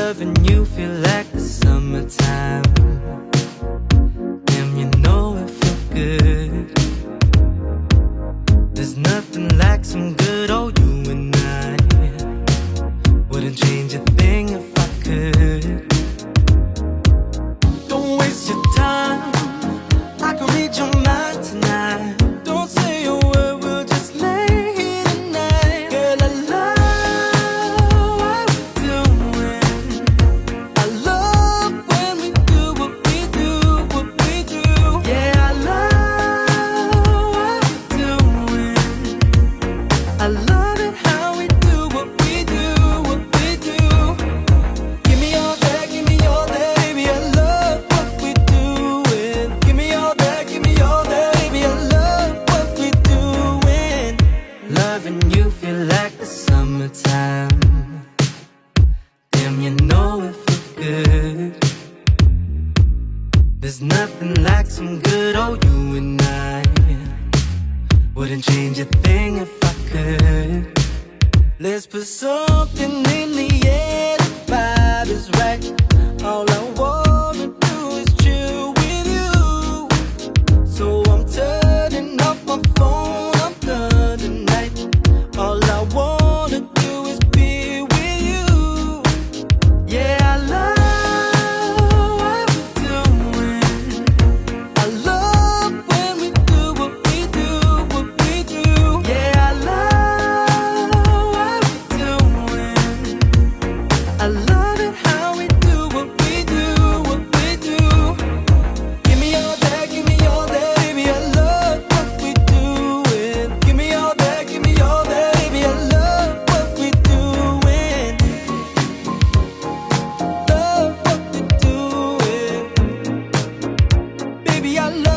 Loving you feel like the summertime. Damn, you know it feel good. There's nothing like some good old you and I. Wouldn't change a thing if I could. Don't waste your time, I can read your mind tonight. Don't say a word, we'll just lay here tonight. Girl, I love what we're doing. I love when we do what we do, what we do. Yeah, I love what we're doing. I love it how we do what we do, what we do. Give me all that, give me all that, baby, I love what we doing. Give me all that, give me all that, baby, I love what we doing. Loving you feel like the summertime. Damn, you know it feel good. There's nothing like some good old you and I. Wouldn't change a thing if I could. Let's put something in the air, the vibe is right. All I wanna do is chill with you. So I'm turning off my phone, I'm done tonight. All I wanna do is be with you. Yeah, I love what we're doing. I love when we do what we do, what we do. Yeah, I love what we're doing. I love it how we do what we do, what we do. Give me all that, give me all that, baby, I love what we doing. Give me all that, give me all that, baby, I love what we doing. Love what we doing. Baby, I love